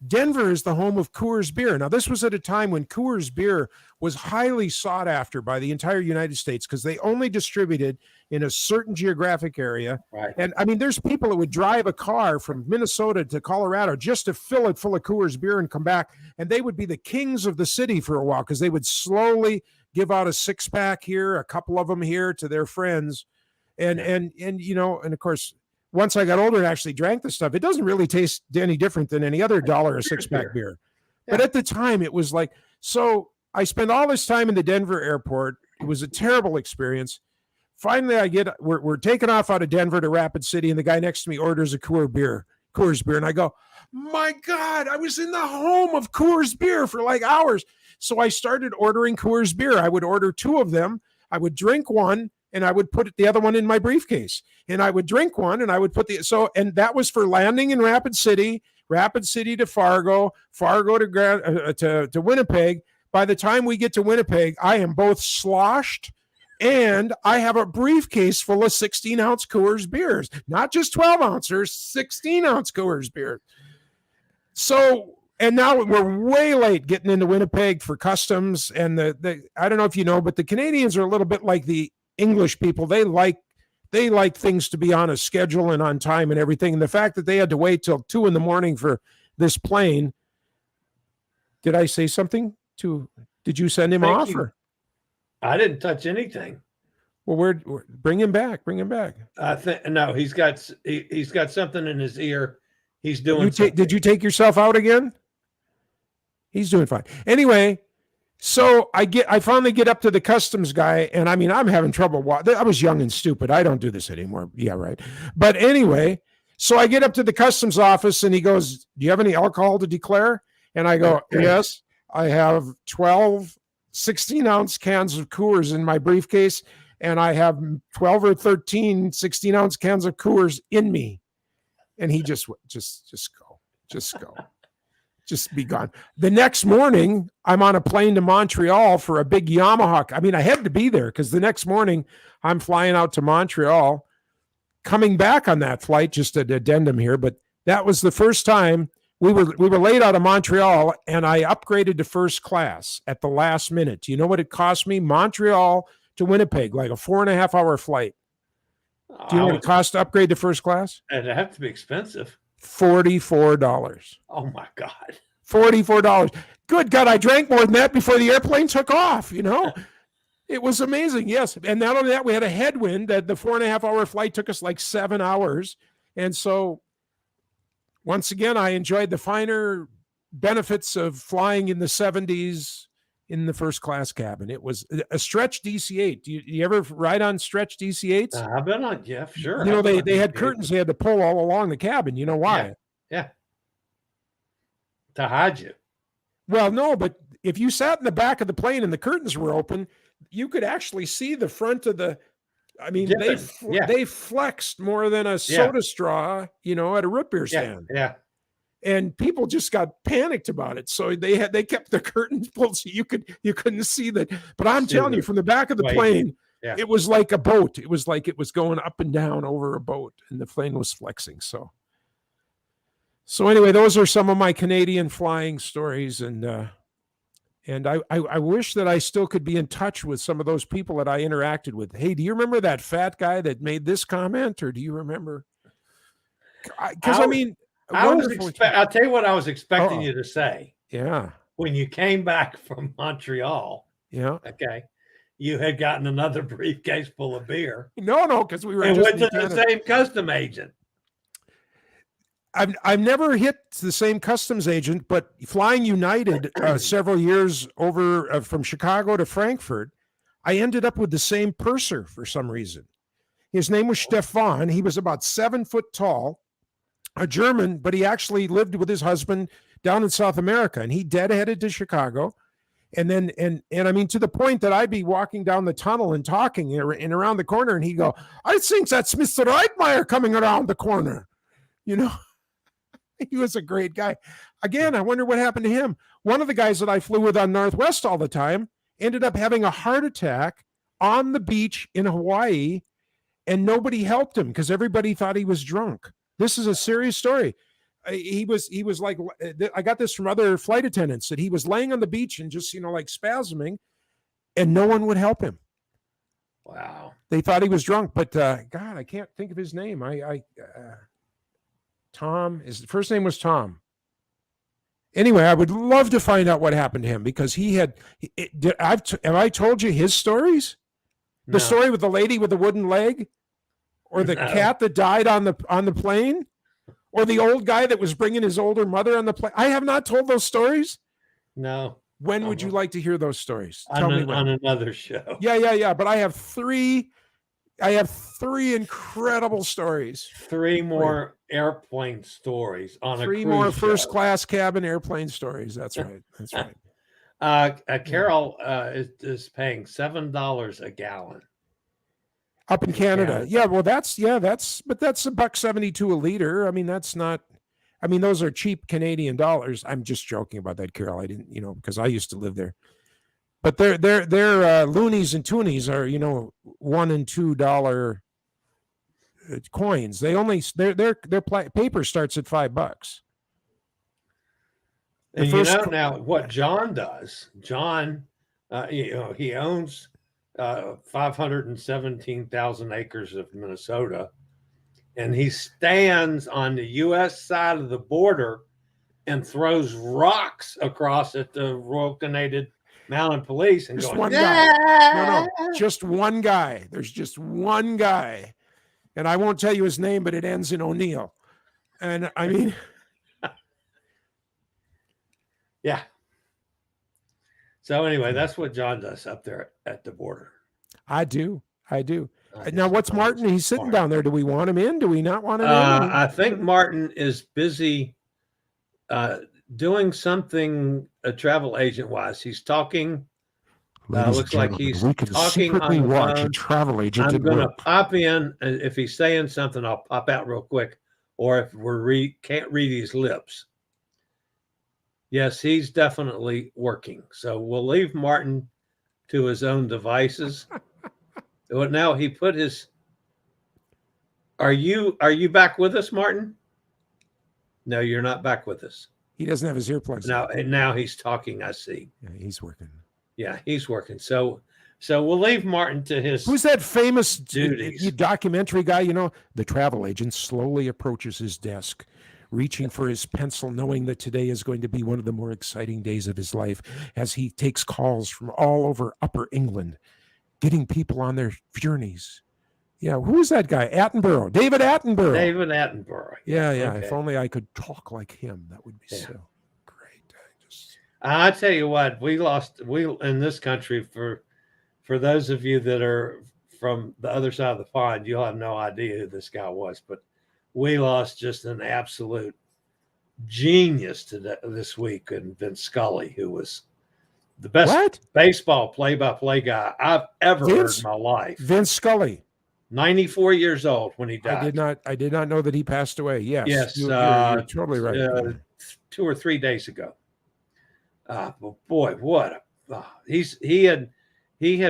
Denver is the home of Coors beer. Now, this was at a time when Coors beer was highly sought after by the entire United States because they only distributed in a certain geographic area. Right. And I mean, there's people that would drive a car from Minnesota to Colorado just to fill it full of Coors beer and come back. And they would be the kings of the city for a while because they would slowly give out a 6-pack here, a couple of them here to their friends. And you know, and of course, once I got older and actually drank the stuff, it doesn't really taste any different than any other $1 a six-pack beer. Yeah. But at the time, it was like, so I spent all this time in the Denver airport. It was a terrible experience. Finally, we're taking off out of Denver to Rapid City, and the guy next to me orders a Coors beer. And I go, my God, I was in the home of Coors beer for like hours. So I started ordering Coors beer. I would order 2 of them. I would drink one, and I would put the other one in my briefcase. And I would drink one, and I would and that was for landing in Rapid City to Fargo to Winnipeg. By the time we get to Winnipeg, I am both sloshed and I have a briefcase full of 16-ounce Coors beers, not just 12-ouncers, 16-ounce Coors beer. So, and now we're way late getting into Winnipeg for customs. And I don't know if you know, but the Canadians are a little bit like the English people. They like things to be on a schedule and on time and everything. And the fact that they had to wait till 2 a.m. for this plane. Did I say something? Did you send him off? Or? I didn't touch anything. Well, we're bring him back. I think no. He's got something in his ear. He's doing. Did you take yourself out again? He's doing fine. Anyway, so I finally get up to the customs guy, and I mean I'm having trouble. I was young and stupid. I don't do this anymore. Yeah, right. But anyway, so I get up to the customs office, and he goes, "Do you have any alcohol to declare?" And I go, "Yes, I have 12 16-ounce cans of Coors in my briefcase, and I have 12 or 13 16-ounce cans of Coors in me." And he just go, just be gone. The next morning, I'm on a plane to Montreal for a big Yamaha. I mean, I had to be there because the next morning I'm flying out to Montreal, coming back on that flight, just an addendum here, but that was the first time we were late out of Montreal, and I upgraded to first class at the last minute. Do you know what it cost me? Montreal to Winnipeg, like a 4.5-hour flight. Do you know what it cost to upgrade to first class? It'd have to be expensive. $44. Oh my God. $44. Good God, I drank more than that before the airplane took off, you know? It was amazing, yes. And not only that, we had a headwind that the 4.5-hour flight took us like 7 hours. And so once again, I enjoyed the finer benefits of flying in the 70s in the first class cabin. It was a stretch DC-8. Do you ever ride on stretch DC-8s? I've been on, yeah, sure. You know, they had curtains they had to pull all along the cabin. You know why? Yeah. To hide you. Well, no, but if you sat in the back of the plane and the curtains were open, you could actually see the front of the, I mean, they flexed more than a soda straw, you know, at a root beer stand. Yeah. And people just got panicked about it. So they kept the curtains pulled so you couldn't see that. But I'm telling you, from the back of the plane, it was like a boat. It was like it was going up and down over a boat, and the plane was flexing. So anyway, those are some of my Canadian flying stories, and I wish that I still could be in touch with some of those people that I interacted with. Hey, do you remember that fat guy that made this comment, or do you remember? Because I mean, I'll tell you what I was expecting you to say. Yeah. When you came back from Montreal. Yeah. Okay. You had gotten another briefcase full of beer. No, because we were and went to the same custom agent. I've never hit the same customs agent, but flying United several years over from Chicago to Frankfurt, I ended up with the same purser for some reason. His name was Stefan. He was about 7 foot tall, a German, but he actually lived with his husband down in South America, and he deadheaded to Chicago. And I mean, to the point that I'd be walking down the tunnel and talking and around the corner, and he'd go, "I think that's Mr. Reitmeyer coming around the corner." You know, he was a great guy. Again, I wonder what happened to him. One of the guys that I flew with on Northwest all the time ended up having a heart attack on the beach in Hawaii, and nobody helped him because everybody thought he was drunk. This is a serious story. He was like, I got this from other flight attendants, that he was laying on the beach and just, you know, like spasming, and no one would help him. Wow. They thought he was drunk, but God, I can't think of his name. Tom, his first name was Tom. Anyway, I would love to find out what happened to him, because have I told you his stories? The story with the lady with the wooden leg? or the No. cat that died on the plane, or the old guy that was bringing his older mother on the plane. I have not told those stories. No. When would you like to hear those stories? Tell me when. On another show. Yeah. But I have three incredible stories. Three more airplane stories on three a cruise more show. first class cabin airplane stories. That's right. That's right. Carol is paying $7 a gallon Up in Canada. Yeah, well that's $1.72 a liter. I mean, that's not, I mean, those are cheap Canadian dollars. I'm just joking about that, Carol. I didn't, because I used to live there. But their loonies and toonies are, $1 and $2 coins. They only their paper starts at $5. And now what John does, John, he owns 517,000 acres of Minnesota, and he stands on the U.S. side of the border and throws rocks across at the Royal Canadian Mounted Police and just going, one guy. No, just one guy. There's just one guy, and I won't tell you his name, but it ends in O'Neill. And I mean, yeah. So anyway, that's what John does up there at the border. I do. Now, what's Martin? He's sitting down there. Do we want him in? Do we not want him in? I think Martin is busy doing something travel agent wise. He's talking. Looks like he's talking on the phone. A travel agent. I'm going to pop in. If he's saying something, I'll pop out real quick. Or if can't read his lips. Yes, he's definitely working. So we'll leave Martin to his own devices. Now he put his. Are you back with us, Martin? No, you're not back with us. He doesn't have his earplugs. Now he's talking. I see. Yeah, he's working. Yeah, he's working. So we'll leave Martin to his. Who's that famous duties. Documentary guy? The travel agent slowly approaches his desk, reaching for his pencil, knowing that today is going to be one of the more exciting days of his life, as he takes calls from all over Upper England, getting people on their journeys. Yeah, who's that guy? Attenborough. David Attenborough. Yeah. Okay. If only I could talk like him, that would be so great. I tell you what, we in this country, for those of you that are from the other side of the pond, you'll have no idea who this guy was, but we lost just an absolute genius this week in Vince Scully, who was the best baseball play-by-play guy I've ever heard in my life. Vince Scully. 94 years old when he died. I did not know that he passed away. Yes. You're totally right. 2 or 3 days ago. But boy, what he had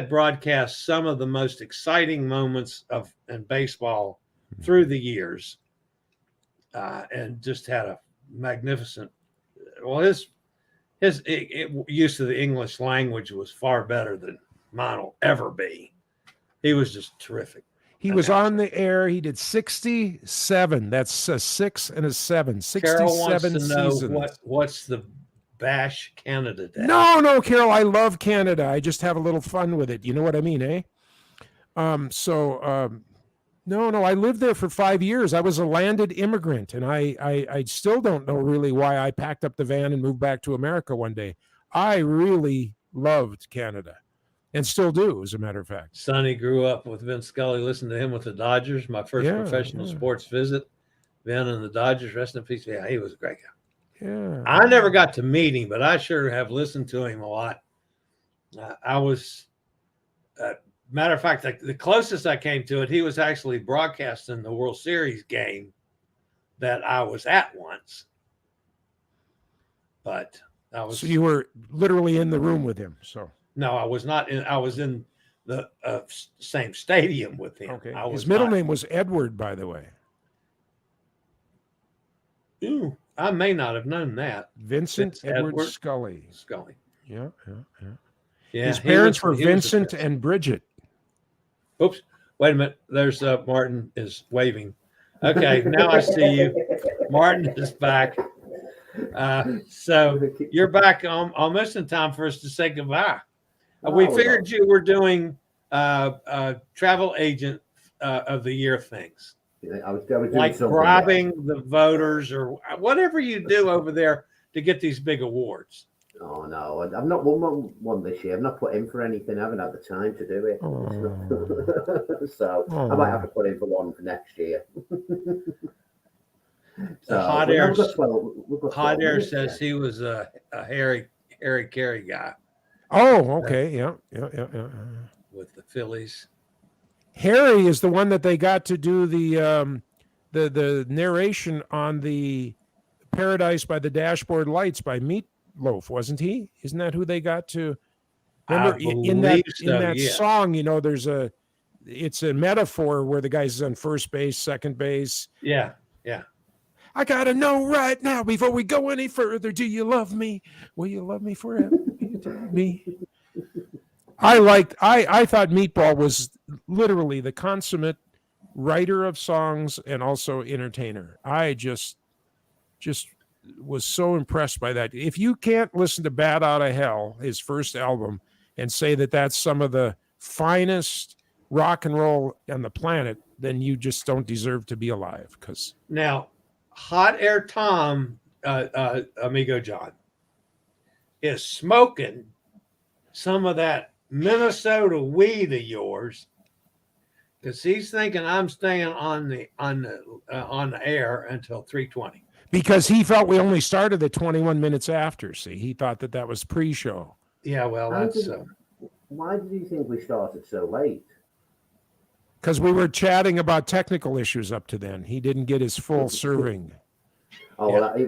broadcast some of the most exciting moments in baseball through the years, and just had a magnificent. Well, his use of the English language was far better than mine will ever be. He was just terrific. He was on the air. He did 67. That's a 6 and a 7. 67 Carol wants to know seasons. What's the Bash Canada Day? No, Carol. I love Canada. I just have a little fun with it. You know what I mean, eh? No. I lived there for 5 years. I was a landed immigrant, and I still don't know really why I packed up the van and moved back to America one day. I really loved Canada. And still do, as a matter of fact. Sonny grew up with Vince Scully, listened to him with the Dodgers. My first professional sports visit. Vin and the Dodgers, rest in peace. Yeah, he was a great guy. Yeah. I never got to meet him, but I sure have listened to him a lot. I was, matter of fact, the closest I came to it, he was actually broadcasting the World Series game that I was at once. But I was. So you were literally in the room with him, so. No, I was not in. I was in the same stadium with him. Okay. His middle name was Edward, by the way. Ooh, I may not have known that. Vincent Edward Scully. Yeah. His parents were Vincent and Bridget. Oops. Wait a minute. There's Martin is waving. Okay, now I see you. Martin is back. So you're back almost in time for us to say goodbye. We figured you were doing travel agent of the year things, I was doing like something bribing the voters or whatever you do over there to get these big awards. Oh no, I've not won one this year. I've not put in for anything. I haven't had the time to do it. So I might have to put in for one for next year. So Hot Air says he was a Harry Carey guy. Oh, okay, yeah. With the Phillies. Harry is the one that they got to do the narration on the Paradise by the Dashboard Lights by Meatloaf, wasn't he? Isn't that who they got to? Remember in that song, you know, it's a metaphor where the guy's on first base, second base. Yeah. I gotta know right now before we go any further. Do you love me? Will you love me forever? Me. I thought Meatball was literally the consummate writer of songs and also entertainer. I just was so impressed by that. If you can't listen to Bat Out of Hell, his first album, and say that that's some of the finest rock and roll on the planet, then you just don't deserve to be alive. Because now, Hot Air Tom, Amigo John, is smoking some of that Minnesota weed of yours, because he's thinking I'm staying on the air until 3:20. Because he felt we only started at 21 minutes after. See, he thought that was pre-show. Yeah, well, why did you think we started so late? Because we were chatting about technical issues up to then. He didn't get his full serving. Oh, yeah. Well, he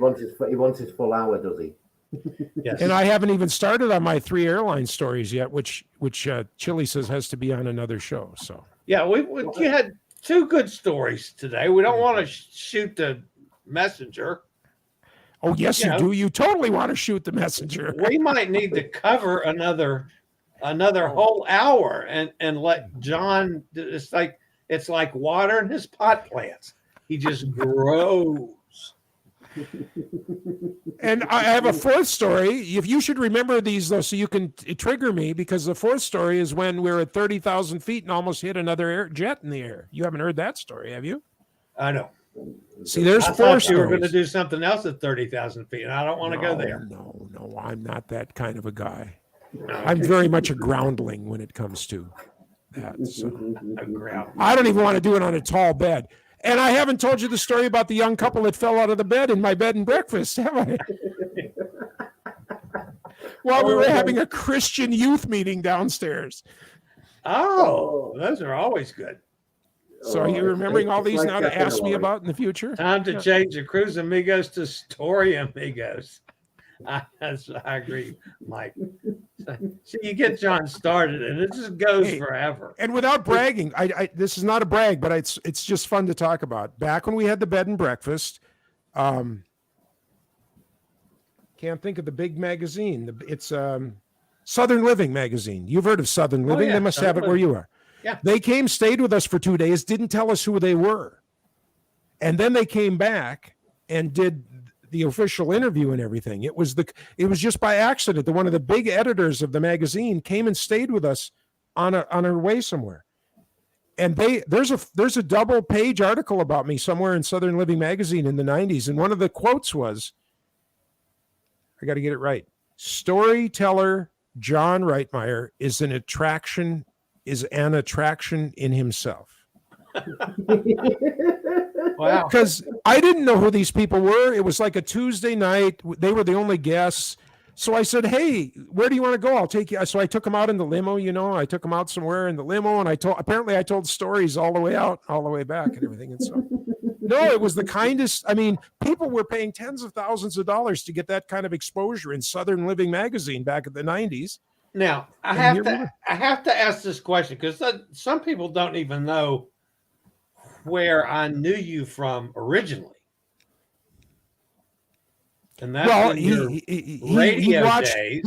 wants his full hour, does he? Yes. And I haven't even started on my 3 airline stories yet, which Chillie says has to be on another show. So yeah, we had 2 good stories today. We don't want to shoot the messenger. Oh, yes, you do. You totally want to shoot the messenger. We might need to cover another whole hour and let John. It's like watering his pot plants. He just grows. And I have a 4th story. If you should remember these, though, so you can trigger me, because the 4th story is when we're at 30,000 feet and almost hit another jet in the air. You haven't heard that story, have you? I know. See, there's 4 stories. You were going to do something else at 30,000 feet, and I don't want to go there. No, I'm not that kind of a guy. Okay. I'm very much a groundling when it comes to that. So. I don't even want to do it on a tall bed. And I haven't told you the story about the young couple that fell out of the bed in my bed and breakfast, have I? While we were having a Christian youth meeting downstairs. Oh, those are always good. So are you remembering all these now to ask me about in the future? Time to change the Cruise Amigos to Story Amigos. I agree, Mike. So you get John started, and it just goes forever. And without bragging, I this is not a brag, but it's just fun to talk about. Back when we had the bed and breakfast, can't think of the big magazine. It's Southern Living magazine. You've heard of Southern Living? They must have it where you are. Yeah. They came, stayed with us for 2 days, didn't tell us who they were, and then they came back and did the official interview and everything. It was just by accident that one of the big editors of the magazine came and stayed with us on her way somewhere. And there's a double page article about me somewhere in Southern Living magazine in the 90s. And one of the quotes was, I got to get it right. Storyteller John Reitmeyer is an attraction in himself. Wow. Because I didn't know who these people were. It was like a Tuesday night. They were the only guests. So I said, hey, where do you want to go? I'll take you. So I took them out in the limo, I took them out somewhere in the limo, and I told stories all the way out, all the way back and everything. And so, no, it was the kindest. I mean, people were paying tens of thousands of dollars to get that kind of exposure in Southern Living magazine back in the 90s. Now, I have to ask this question, because some people don't even know where I knew you from originally. And that's days.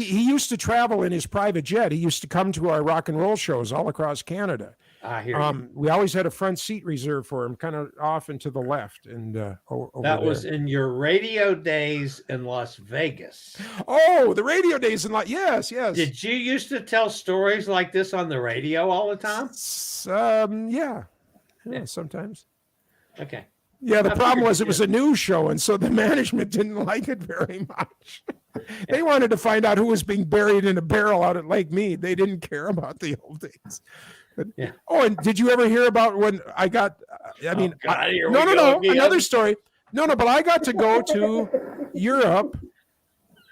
He used to travel in his private jet. He used to come to our rock and roll shows all across Canada. I hear you. We always had a front seat reserved for him, kind of off and to the left. And that was in your radio days in Las Vegas. Oh, the radio days in yes. Did you used to tell stories like this on the radio all the time? Yeah. Yeah, sometimes. Okay. Yeah, the problem was it was a news show, and so the management didn't like it very much. They wanted to find out who was being buried in a barrel out at Lake Mead. They didn't care about the old days. But, yeah. Oh, and did you ever hear about when I got? No, again. another story. No, but I got to go to Europe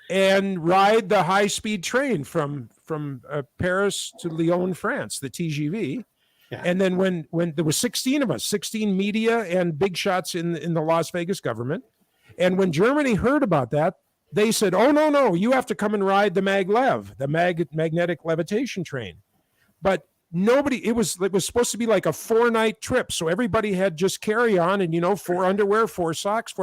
and ride the high-speed train from Paris to Lyon, France, the TGV. Yeah. And then when there was 16 of us, 16 media and big shots in the Las Vegas government, and when Germany heard about that, they said, "Oh no, you have to come and ride the maglev, the magnetic levitation train." But nobody. It was supposed to be like a 4-night trip, so everybody had just carry on and 4 underwear, 4 socks.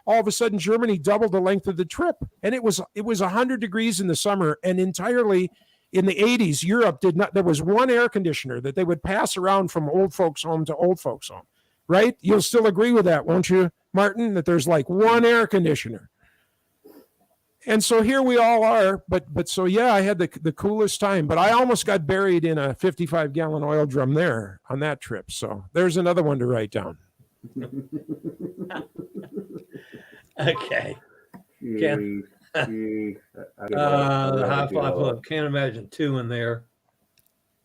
All of a sudden, Germany doubled the length of the trip, and it was 100 degrees in the summer, and entirely. In the 80s, Europe did not. There was one air conditioner that they would pass around from old folks' home to old folks' home, right? You'll still agree with that, won't you, Martin? That there's like one air conditioner. And so here we all are. But so yeah, I had the coolest time. But I almost got buried in a 55-gallon oil drum there on that trip. So there's another one to write down. Okay. The high fly club. Can't imagine 2 in there.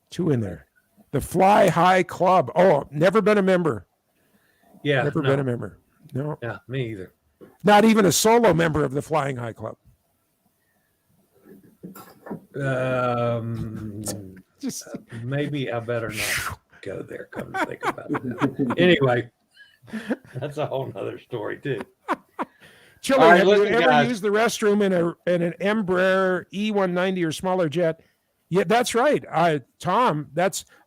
2 in there. The Fly High Club. Oh, never been a member. Yeah. Never been a member. No. Yeah, me either. Not even a solo member of the Flying High Club. Maybe I better not go there. Come to think about it. Anyway, that's a whole nother story too. Chillie, have you ever used the restroom in an Embraer E190 or smaller jet? Yeah, that's right. Tom,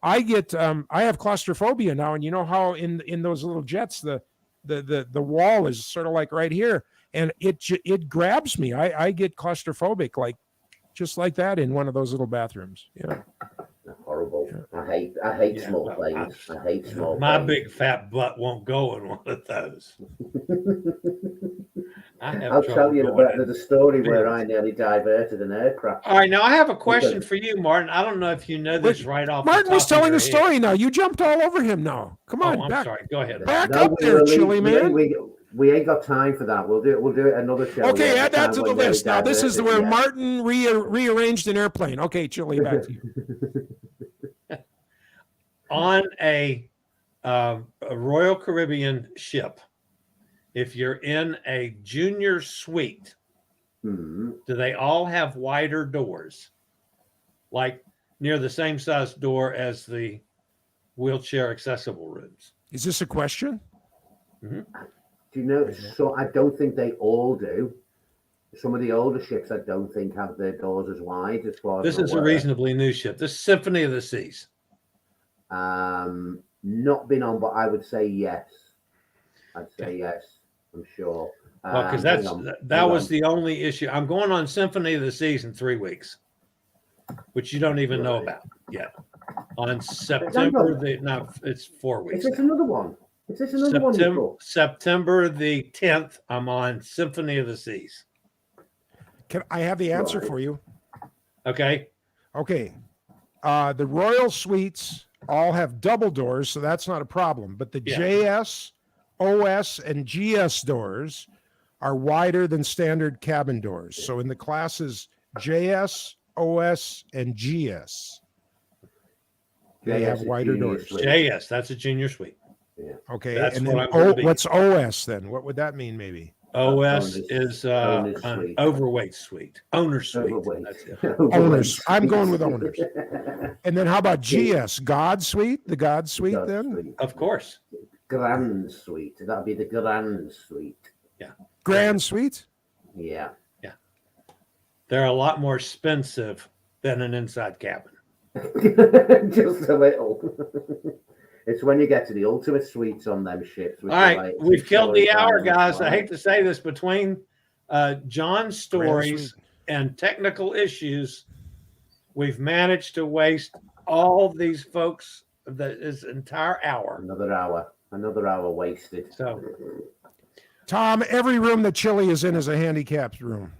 I have claustrophobia now, and you know how in those little jets the wall is sort of like right here, and it grabs me. I get claustrophobic just like that in one of those little bathrooms. Yeah. Horrible. Yeah. I hate small planes. I hate small My planes. big fat butt won't go in one of those. I'll tell you about the story where I nearly diverted an aircraft. All right, now I have a question for you, Martin. I don't know if you know this right off. Martin was telling a story now. You jumped all over him now. Come on. I'm sorry. Go ahead. Back up there, Chillie, man. We ain't got time for that. We'll do it another show. Okay, add that to the list. Now, this is where Martin rearranged an airplane. Okay, Chillie, back to you. On a Royal Caribbean ship, if you're in a junior suite, do they all have wider doors? Like near the same size door as the wheelchair accessible rooms? Is this a question? Mm-hmm. Do you know? So I don't think they all do. Some of the older ships I don't think have their doors as wide as far as this is a reasonably new ship. This is Symphony of the Seas. Not been on, but I would say yes. I'd say yes. I'm sure. Well, because that was the only issue. I'm going on Symphony of the Seas in 3 weeks, which you don't even know about yet. On September it's 4 weeks. Is this another one? Is this another one? September the 10th, I'm on Symphony of the Seas. Can I have the answer for you? Okay. The Royal Suites all have double doors, so that's not a problem. But the JS, OS, and GS doors are wider than standard cabin doors. So in the classes JS, OS, and GS, they have wider doors. JS, that's a junior suite. Yeah. Okay. That's and then what's OS then? What would that mean maybe? OS is an overweight suite. Owner's suite. That's it. Owners. I'm going with owners. And then how about GS? God Suite? The God Suite then? Suite. Of course. Grand Suite. That'd be the Grand Suite. Yeah. Grand Suite? Yeah. Yeah. They're a lot more expensive than an inside cabin. Just a little. It's when you get to the ultimate suites on them ships. All right, we've killed the hour, guys. I hate to say this, between John's stories and technical issues, we've managed to waste all these folks this entire hour. Another hour wasted. So, Tom, every room that Chillie is in is a handicapped room.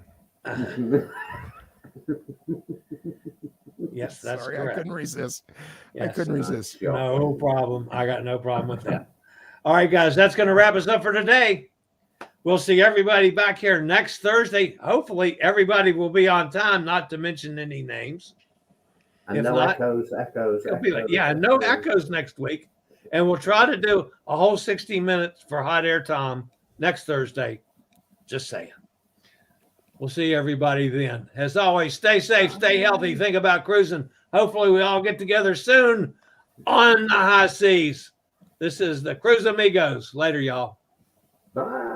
Yes, that's Sorry, correct. I couldn't resist. Yes. I couldn't resist. No problem. I got no problem with that. All right, guys, that's going to wrap us up for today. We'll see everybody back here next Thursday. Hopefully, everybody will be on time, not to mention any names. And If no not, echoes. No echoes next week. And we'll try to do a whole 60 minutes for Hot Air Tom next Thursday. Just saying. We'll see everybody then. As always, stay safe, stay healthy, think about cruising. Hopefully, we all get together soon on the high seas. This is the Cruise Amigos. Later, y'all. Bye.